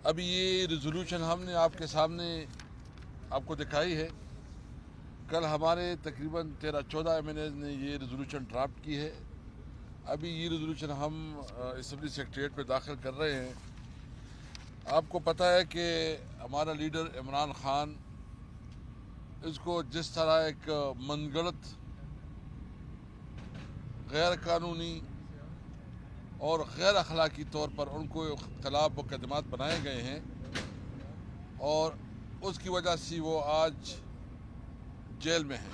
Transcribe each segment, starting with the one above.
ابھی یہ ریزولوشن ہم نے آپ کے سامنے آپ کو دکھائی ہے. کل ہمارے تقریباً 13-14 MNAs نے یہ ریزولوشن ڈرافٹ کی ہے. ابھی یہ ریزولوشن ہم اسمبلی سیکریٹریٹ پہ داخل کر رہے ہیں. آپ کو پتہ ہے کہ ہمارا لیڈر عمران خان اس کو جس طرح ایک من گھڑت غیر قانونی اور غیر اخلاقی طور پر ان کو خلاف مقدمات بنائے گئے ہیں اور اس کی وجہ سے وہ آج جیل میں ہیں.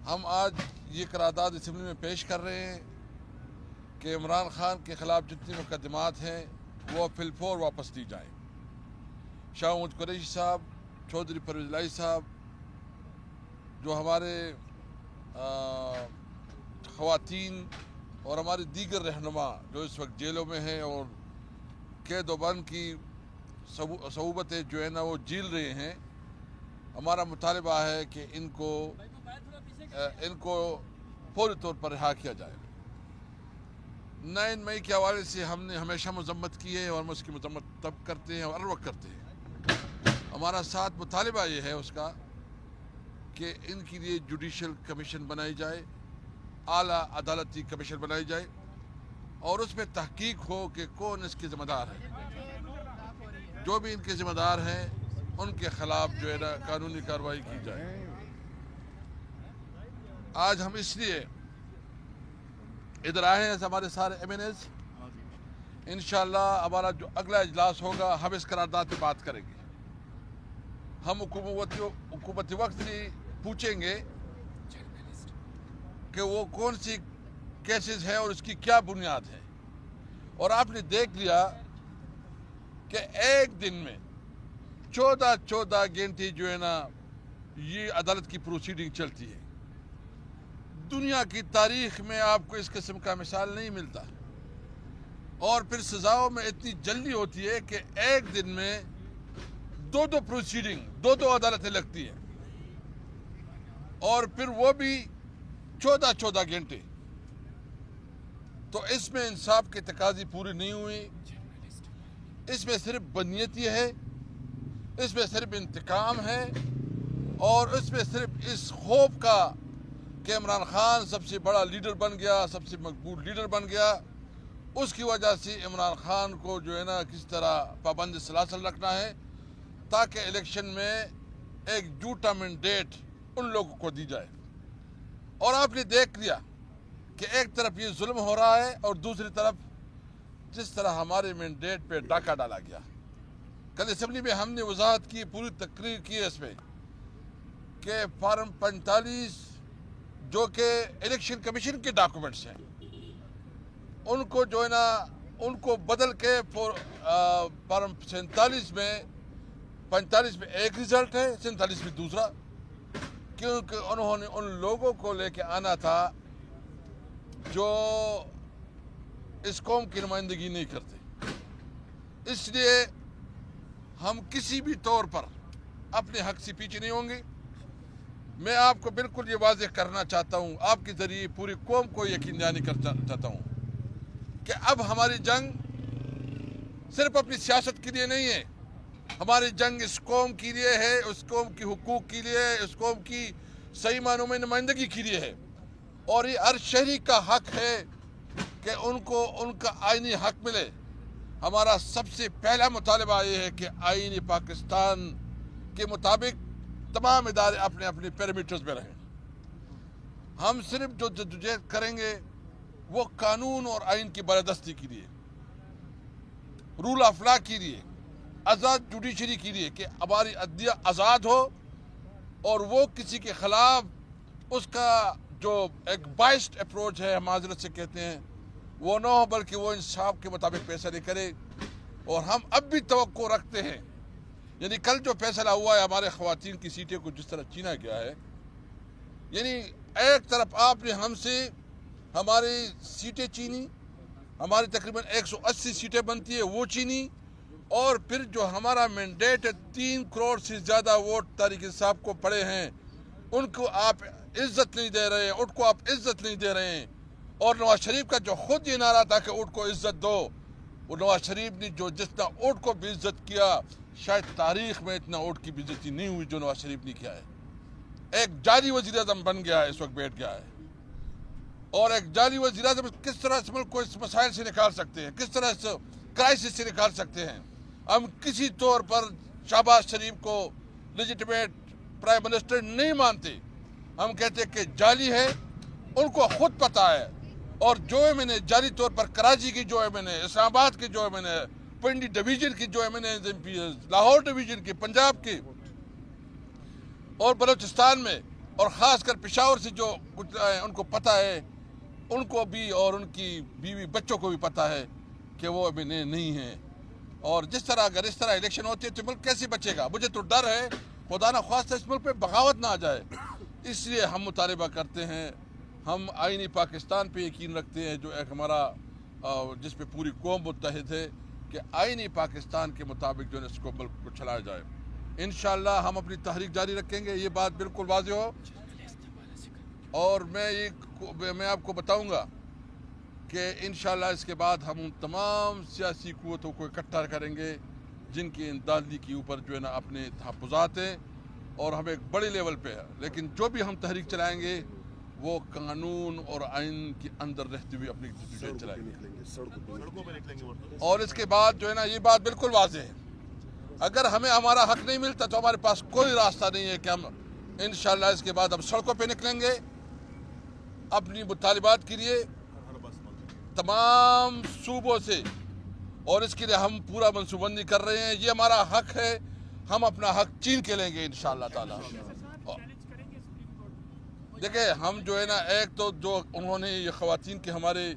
ہم آج یہ قرارداد اسمبلی میں پیش کر رہے ہیں کہ عمران خان کے خلاف جتنی مقدمات ہیں وہ فی الفور واپس لی جائیں. شاہ محمود قریشی صاحب، چودھری پرویز الہی صاحب، جو ہمارے خواتین اور ہمارے دیگر رہنما جو اس وقت جیلوں میں ہیں اور قید و بند کی صعوبتیں جو ہے نا وہ جھیل رہے ہیں، ہمارا مطالبہ ہے کہ ان کو فوری طور پر رہا کیا جائے. 9 مئی کے حوالے سے ہم نے ہمیشہ مذمت کی ہے اور ہم اس کی مذمت تب کرتے ہیں اور ہر وقت کرتے ہیں. ہمارا ساتھ مطالبہ یہ ہے اس کا کہ ان کے لیے جوڈیشل کمیشن بنائی جائے، اعلیٰ عدالتی کمیشن بنائی جائے اور اس میں تحقیق ہو کہ کون اس کے ذمہ دار ہے. جو بھی ان کے ذمہ دار ہیں ان کے خلاف جو ہے نا قانونی کارروائی کی جائے. آج ہم اس لیے ادھر آئے ہیں ہمارے سارے MNAs. انشاءاللہ ہمارا جو اگلا اجلاس ہوگا ہم اس قرارداد پہ بات کریں گے. ہم حکومتی وقت سے پوچھیں گے کہ وہ کون سی کیسز ہے اور اس کی کیا بنیاد ہے. اور آپ نے دیکھ لیا کہ ایک دن میں 14 گھنٹے جو ہے نا یہ عدالت کی پروسیڈنگ چلتی ہے. دنیا کی تاریخ میں آپ کو اس قسم کا مثال نہیں ملتا. اور پھر سزاؤں میں اتنی جلدی ہوتی ہے کہ ایک دن میں دو پروسیڈنگ، دو عدالتیں لگتی ہیں اور پھر وہ بھی 14 گھنٹے. تو اس میں انصاف کے تقاضے پوری نہیں ہوئی. اس میں صرف بدنیتی ہے، اس میں صرف انتقام ہے اور اس میں صرف اس خوف کا کہ عمران خان سب سے بڑا لیڈر بن گیا، سب سے مقبول لیڈر بن گیا، اس کی وجہ سے عمران خان کو جو ہے نا کس طرح پابند سلاسل رکھنا ہے تاکہ الیکشن میں ایک جھوٹا مینڈیٹ ان لوگوں کو دی جائے. اور آپ نے دیکھ لیا کہ ایک طرف یہ ظلم ہو رہا ہے اور دوسری طرف جس طرح ہمارے مینڈیٹ پہ ڈاکہ ڈالا گیا. کل اسمبلی میں ہم نے وضاحت کی، پوری تقریر کی ہے اس میں کہ فارم 45 جو کہ الیکشن کمیشن کے ڈاکومنٹس ہیں ان کو جو ہے نا ان کو بدل کے فارم 47 میں 45 میں ایک رزلٹ ہے، 47 میں دوسرا، کیونکہ انہوں نے ان لوگوں کو لے کے آنا تھا جو اس قوم کی نمائندگی نہیں کرتے. اس لیے ہم کسی بھی طور پر اپنے حق سے پیچھے نہیں ہوں گے. میں آپ کو بالکل یہ واضح کرنا چاہتا ہوں، آپ کے ذریعے پوری قوم کو یقین دہانی کرنا چاہتا ہوں کہ اب ہماری جنگ صرف اپنی سیاست کے لیے نہیں ہے. ہماری جنگ اس قوم کے لیے ہے، اس قوم کی حقوق کے لیے، اس قوم کی صحیح معنوں میں نمائندگی کے لیے ہے. اور یہ ہر شہری کا حق ہے کہ ان کو ان کا آئینی حق ملے. ہمارا سب سے پہلا مطالبہ یہ ہے کہ آئین پاکستان کے مطابق تمام ادارے اپنے اپنے پیرامیٹرز میں رہیں. ہم صرف جو جدوجہد کریں گے وہ قانون اور آئین کی بالادستی کے لیے، رول آف لا کے لیے، آزاد جوڈیشری کے لیے کہ ہماری عدلیہ آزاد ہو اور وہ کسی کے خلاف اس کا جو ایک بائسڈ اپروچ ہے ہم معذرت سے کہتے ہیں وہ نہ ہو، بلکہ وہ انصاف کے مطابق فیصلے کرے. اور ہم اب بھی توقع رکھتے ہیں، یعنی کل جو فیصلہ ہوا ہے ہمارے خواتین کی سیٹیں کو جس طرح چینا گیا ہے، یعنی ایک طرف آپ نے ہم سے ہماری سیٹیں چینی، ہماری تقریباً 180 سیٹیں بنتی ہے وہ چینی، اور پھر جو ہمارا مینڈیٹ ہے 3 کروڑ سے زیادہ ووٹ تحریک انصاف کو پڑے ہیں ان کو آپ عزت نہیں دے رہے ہیں، ان کو آپ عزت نہیں دے رہے ہیں. اور نواز شریف کا جو خود یہ نعرہ تھا کہ ان کو عزت دو، وہ نواز شریف نے جو جتنا ووٹ کو بھی عزت کیا، شاید تاریخ میں اتنا ووٹ کی بھی عزتی نہیں ہوئی جو نواز شریف نے کیا ہے۔ ایک جعلی وزیر اعظم بن گیا ہے، اس وقت بیٹھ گیا ہے، اور ایک جعلی وزیر اعظم کس طرح اس ملک کو اس مسائل سے نکال سکتے ہیں، کس طرح اس کرائسس سے نکال سکتے ہیں۔ ہم کسی طور پر شہباز شریف کو لیجیٹمیٹ پرائم منسٹر نہیں مانتے، ہم کہتے ہیں کہ جعلی ہے، ان کو خود پتہ ہے۔ اور جو میں نے جعلی طور پر کراچی کی جو میں نے، اسلام آباد کی جو میں نے، پنڈی ڈویژن کی جو میں نے، لاہور ڈویژن کی، پنجاب کی اور بلوچستان میں، اور خاص کر پشاور سے جو ان کو پتہ ہے، ان کو بھی اور ان کی بیوی بچوں کو بھی پتہ ہے کہ وہ ابھی نہیں ہیں۔ اور جس طرح اگر اس طرح الیکشن ہوتی ہے تو ملک کیسے بچے گا؟ مجھے تو ڈر ہے خدا نہ خواستہ اس ملک پہ بغاوت نہ آ جائے۔ اس لیے ہم مطالبہ کرتے ہیں، ہم آئینی پاکستان پہ یقین رکھتے ہیں، جو ایک ہمارا جس پہ پوری قوم متحد ہے کہ آئینی پاکستان کے مطابق جو ہے اس کو ملک کو چلایا جائے۔ انشاءاللہ ہم اپنی تحریک جاری رکھیں گے، یہ بات بالکل واضح ہو۔ اور میں آپ کو بتاؤں گا کہ انشاءاللہ اس کے بعد ہم ان تمام سیاسی قوتوں کو اکٹھا کریں گے جن کی اندازی کے اوپر جو ہے نا اپنے تحفظات ہیں، اور ہم ایک بڑے لیول پہ ہے، لیکن جو بھی ہم تحریک چلائیں گے وہ قانون اور آئین کے اندر رہتے ہوئے اپنی جدوجہد چلائیں گے۔ اور اس کے بعد جو ہے نا یہ بات بالکل واضح ہے، اگر ہمیں ہمارا حق نہیں ملتا تو ہمارے پاس کوئی راستہ نہیں ہے کہ ہم انشاءاللہ اس کے بعد ہم سڑکوں پہ نکلیں گے اپنی مطالبات کے لیے تمام صوبوں سے، اور اس کے لیے ہم پورا منصوبہ بندی کر رہے ہیں۔ یہ ہمارا حق ہے، ہم اپنا حق چھین کے لیں گے انشاءاللہ تعالی۔ دیکھیں ہم جو ہے نا، ایک تو جو انہوں نے یہ خواتین کے ہمارے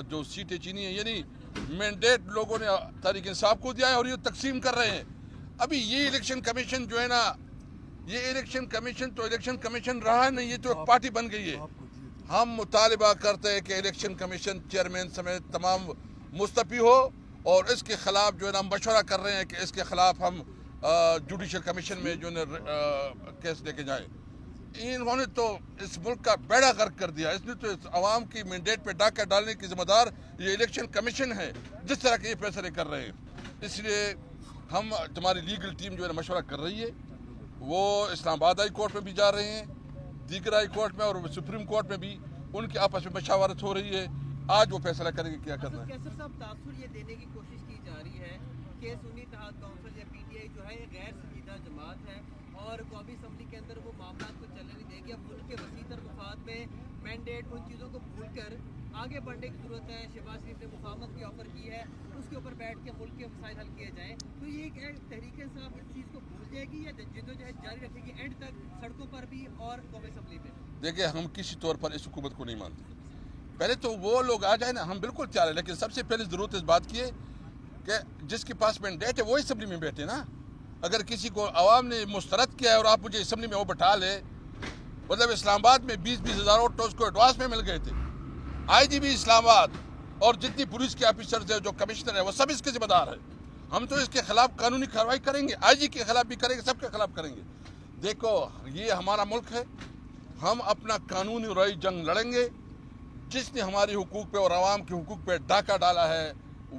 جو سیٹیں چینی ہیں، یعنی مینڈیٹ لوگوں نے تحریک انصاف کو دیا ہے اور یہ تقسیم کر رہے ہیں۔ ابھی یہ الیکشن کمیشن جو ہے نا، یہ الیکشن کمیشن تو الیکشن کمیشن رہا نہیں، یہ تو ایک پارٹی بن گئی ہے۔ ہم مطالبہ کرتے ہیں کہ الیکشن کمیشن چیئرمین سمیت تمام مستعفی ہو، اور اس کے خلاف جو ہے نا ہم مشورہ کر رہے ہیں کہ اس کے خلاف ہم جوڈیشل کمیشن میں جو ہے کیس لے کے جائیں۔ انہوں نے تو اس ملک کا بیڑا غرق کر دیا، اس نے تو اس عوام کی مینڈیٹ پہ ڈاکہ ڈالنے کی ذمہ دار یہ الیکشن کمیشن ہے، جس طرح کے یہ فیصلے کر رہے ہیں۔ اس لیے ہماری لیگل ٹیم جو ہے مشورہ کر رہی ہے، وہ اسلام آباد ہائی کورٹ میں بھی جا رہے ہیں، دیگر ہائی کورٹ میں اور سپریم کورٹ میں بھی ان کے آپس میں مشاورت ہو رہی ہے۔ آج وہ فیصلہ کریں گے کیا کرنا ہے۔ کیسر صاحب، تاثر یہ دینے کی کوشش کی جا رہی ہے کہ سنی اتحاد کونسل یا پی ٹی آئی جو ہے یہ غیر سنجیدہ جماعت ہے اور قومی اسمبلی کے اندر وہ معاملات کو چلنے نہیں دے گی۔ اب ملک کے وسیع تر مفاد میں مینڈیٹ ان چیزوں کو بھول کر آگے بڑھنے کی ضرورت ہے۔ شہباز شریف نے مفاہمت کی آفر کی ہے، اس کے اوپر بیٹھ کے ملک کے مسائل حل کیے جائیں، تو یہ تحریک انصاف اس چیز کو بھول جائے گی یا جدوجہد جاری رکھے گی اینڈ تک سڑکوں پر بھی اور قومی اسمبلی میں؟ دیکھیں ہم کسی طور پر اس حکومت کو نہیں مانتے۔ پہلے تو وہ لوگ آ جائیں نا، ہم بالکل تیار ہیں، لیکن سب سے پہلے ضرورت اس بات کی ہے کہ جس کے پاس مینڈیٹ ہے وہ اسمبلی میں بیٹھے نا۔ اگر کسی کو عوام نے مسترد کیا ہے اور آپ مجھے اسمبلی میں وہ بٹھا لے، مطلب اسلام آباد میں 20,000 ووٹ تو اس کو ایڈوانس میں مل گئے تھے۔ آئی جی بھی اسلام آباد اور جتنی پولیس کے آفیسرز ہیں، جو کمشنر ہیں، وہ سب اس کے ذمہ دار ہیں۔ ہم تو اس کے خلاف قانونی کارروائی کریں گے، آئی جی کے خلاف بھی کریں گے، سب کے خلاف کریں گے۔ دیکھو یہ ہمارا ملک ہے، ہم اپنا قانونی رائی جنگ لڑیں گے۔ جس نے ہمارے حقوق پہ اور عوام کے حقوق پہ ڈاکہ ڈالا ہے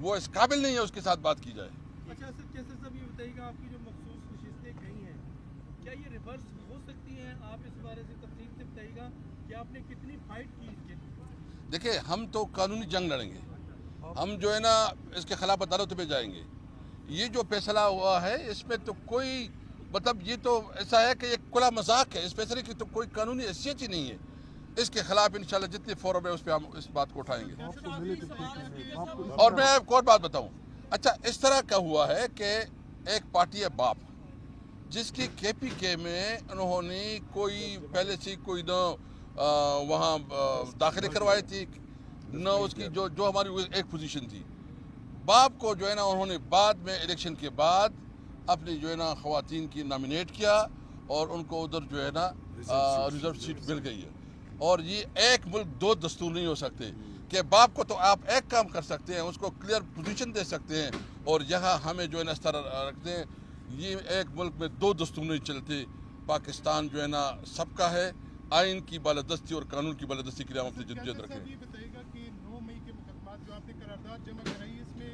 وہ اس قابل نہیں ہے اس کے ساتھ بات کی جائے۔ اچھا سر، کیسے سب یہ بتائیے گا، آپ کی جو مخصوص نشستیں کہیں ہیں، کیا یہ ریورس ہو سکتی ہیں؟ آپ اس بارے سے تفصیل سے بتائیے گا کہ آپ نے کتنی فائٹ کی اس کے؟ دیکھیں ہم تو قانونی جنگ لڑیں گے، ہم جو ہے نا اس کے خلاف عدالت میں جائیں گے۔ یہ جو فیصلہ ہوا ہے اس میں تو کوئی مطلب یہ تو ایسا ہے کہ ایک کھلا مذاق ہے، اس فیصلے کی تو کوئی قانونی حیثیت ہی نہیں ہے۔ اس کے خلاف انشاءاللہ جتنے فورم ہے اس پہ ہم اس بات کو اٹھائیں گے۔ اور میں آپ کو اور بات بتاؤں، اچھا اس طرح کا ہوا ہے کہ ایک پارٹی ہے باپ، جس کی کے پی کے میں انہوں نے کوئی پہلے سے کوئی نہ وہاں داخلے کروائے تھی، نہ اس کی جو ہماری ایک پوزیشن تھی۔ باپ کو جو ہے نا انہوں نے بعد میں الیکشن کے بعد اپنی جو ہے نا خواتین کی نامینیٹ کیا اور ان کو ادھر جو ہے نا ریزرو سیٹ مل گئی ہے۔ اور یہ ایک ملک دو دستور نہیں ہو سکتے کہ باپ کو تو آپ ایک کام کر سکتے ہیں، اس کو کلیئر پوزیشن دے سکتے ہیں، اور یہاں ہمیں جو ہے نا اس طرح رکھتے ہیں۔ یہ ایک ملک میں دو دستور نہیں چلتے۔ پاکستان جو ہے نا سب کا ہے، آئین کی بالادستی اور قانون کی بالادستی کے لیے ہم اپنی جدوجہد رکھیں۔ یہ بتائیے گا کہ 9 مئی کے مقدمات جو آپ نے قرارداد جمع کرائی، اس میں